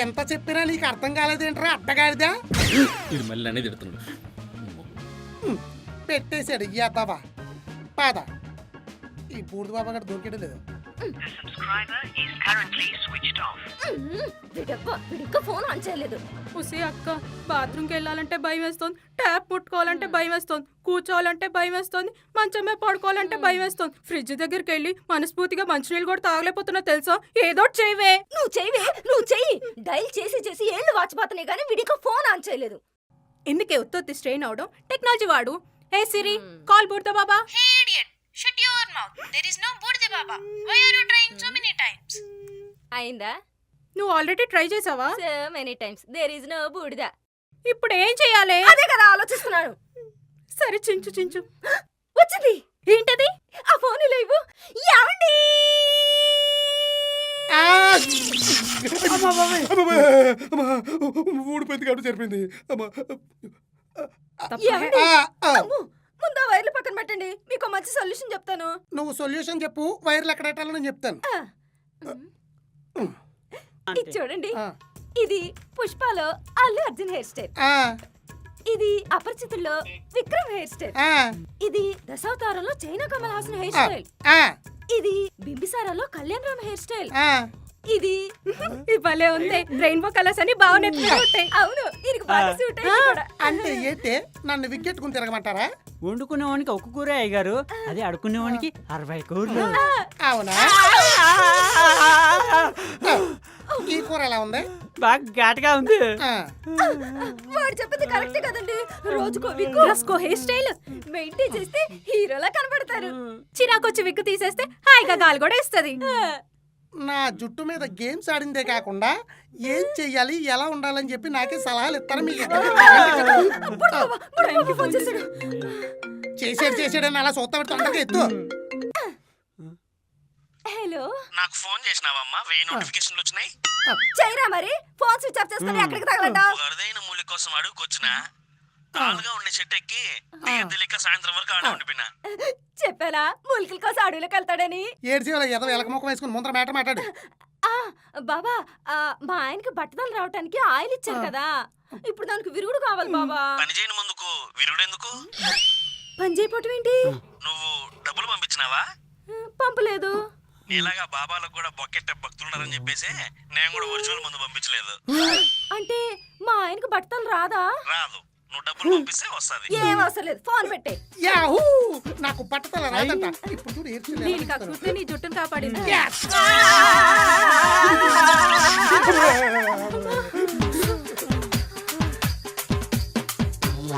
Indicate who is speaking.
Speaker 1: ఎంత చెప్పినా నీకు అర్థం కాలేదేంట్రా అడ్డగాడిదా?
Speaker 2: ఇది మళ్ళీ అనేది తిడుతున్నాడు.
Speaker 1: పెట్టేశాడు యాదవా. పాద ఈ బూడిద బాబా గారు దొరికేది లేదు.
Speaker 3: ఫోన్ ఆన్ చేయలేదు.
Speaker 4: ఉసి అక్క, బాత్రూమ్కి వెళ్ళాలంటే భయం వేస్తుంది, ట్యాప్ ముట్టుకోవాలంటే భయం వేస్తుంది, కూర్చోవాలంటే భయం వేస్తుంది, మంచం మీద పడుకోవాలంటే భయం వేస్తుంది. ఫ్రిడ్జ్ దగ్గరికి వెళ్ళి మనస్ఫూర్తిగా మంచినీళ్ళు కూడా తాగలేకపోతున్నా తెలుసా? ఏదో చేయవే.
Speaker 3: నువ్వు చెయ్యి. డైల్ చేసి చేసి ఏళ్ళు వాచిపోతున్నాయి కానీ వీడికి ఫోన్ ఆన్ చేయలేదు.
Speaker 4: ఎందుకే ఉత్తొత్తి స్ట్రెయిన్ అవడం? టెక్నాలజీ వాడు. హే సిరి, call బుడత Baba.
Speaker 5: Hey idiot, shut your mouth. There is no Burde Baba. Why are you trying so many times?
Speaker 3: అయిందా?
Speaker 4: నువ్వు ఆల్రెడీ ట్రై చేసావా?
Speaker 3: So many times. There is no బూడిద.
Speaker 4: ఇప్పుడు ఏం చెయ్యాలి?
Speaker 3: అదే కదా ఆలోచిస్తున్నాను.
Speaker 4: సరే చించు చించు.
Speaker 3: వచ్చింది.
Speaker 4: ఏంటది?
Speaker 3: ఆ ఫోన్ లేవు. ఏమండి?
Speaker 1: ఊడిపోయింది కాబట్టి సరిపోయింది.
Speaker 3: ఏమండి? అమ్మో, ముందు వైర్లు పక్కన పెట్టండి, మీకు మంచి సొల్యూషన్ చెప్తాను.
Speaker 1: నువ్వు సొల్యూషన్ చెప్పు, వైర్లు ఎక్కడ పెట్టాలో నేను చెప్తాను.
Speaker 3: ఇది చూడండి, ఇది పుష్పలో అల్లు అర్జున్ హెయిర్ స్టైల్, ఇది అపరిచితుల్లో విక్రమ్ హెయిర్ స్టైల్, ఇది దశావతారంలో China Kamal Haasan hair style, ఇది బింబిసారాలో కళ్యాణ్ రామ్ హెయిర్ స్టైల్, ఇది
Speaker 4: భలే ఉంది. రెయిన్బో కలర్స్ అని బాగున్నాయి.
Speaker 3: అవును, దీనికి బాగా సూట్ అయ్యింది కూడా.
Speaker 1: అంటే ఏంటే నన్ను వికెట్టుకుని తిరగమంటారా?
Speaker 6: వండుకునేవానికి ఒక్క కూర అయ్యగారు, అదే అడుక్కునేవానికి 60 కూరలు.
Speaker 1: అవునా? ఈ కూర ఎలా ఉంది?
Speaker 6: బాగా ఘాటుగా ఉంది.
Speaker 3: వాడు చెప్పింది కరెక్ట్ కదండి. రోజుకో విక్కు
Speaker 4: రస్కో హెయిర్ స్టైల్
Speaker 3: మెయింటైన్ చేస్తే హీరోలా కనబడతారు.
Speaker 4: చిరాకొచ్చి విక్కు తీసేస్తే హాయిగా గాలి కూడా ఇస్తుంది.
Speaker 1: నా జుట్టు మీద గేమ్స్ ఆడిందే కాకుండా ఏం చెయ్యాలి, ఎలా ఉండాలని చెప్పి నాకే సలహాలు ఇస్తారు. మీకు చేసాడని అలా చూస్తా తొందరగా ఎత్తు.
Speaker 3: హలో,
Speaker 7: నాకు ఫోన్ చేసినావమ్మా? 1000 నోటిఫికేషన్లు వచ్చినాయి.
Speaker 3: చైరా మరి ఫోన్ స్విచ్ ఆఫ్ చేసుకుని ఎక్కడికి తగలంటావు?
Speaker 7: ఒక అరుదైన మూలి కోసం అడుగుకొచ్చినా, తాలుగా ఉండే చెట్టు ఎక్కి తీర్థలిక సాయంత్రం వరకు ఆడ ఉండిపోయినా.
Speaker 3: చెప్పాలా మూలికల కోసం అడవిలోకి వెళ్తాడని?
Speaker 1: ఏడ్చేవాళ్ళ ఏదో ఎలకముఖం వేసుకుని ముందర మాట మాట్లాడు.
Speaker 3: బాబా, మా ఆయనకి బట్టతలు రావటానికి ఆయిల్ ఇచ్చారు కదా, ఇప్పుడు దానికి విరుగుడు కావాలి బాబా.
Speaker 7: పని చేయని ముందుకు విరుగుడు ఎందుకు?
Speaker 3: పని చేయపోవటం ఏంటి?
Speaker 7: నువ్వు డబ్బులు పంపించినావా?
Speaker 3: పంపలేదు.
Speaker 7: నీలాగా బాబాలకు కూడా బొక్కెట్ట భక్తులున్నారని చెప్పేసి నేను కూడా ఒరిజినల్ మందు పంపించలేదు.
Speaker 3: అంటే మా ఆయనకి బట్టతలు రాదా?
Speaker 7: రాదు. నువ్వు డబ్బులు పంపిస్తే వస్తుంది.
Speaker 3: ఏం అవసరం లేదు, ఫోన్ పెట్టే.
Speaker 1: యాహూ, నాకు పట్టతల రాదంట. ఇప్పుడు చూడు ఏడ్చేది ఎలా
Speaker 4: నీళ్ళు కక్కుతే నీ జుట్టును కాపాడింది.
Speaker 1: Yes.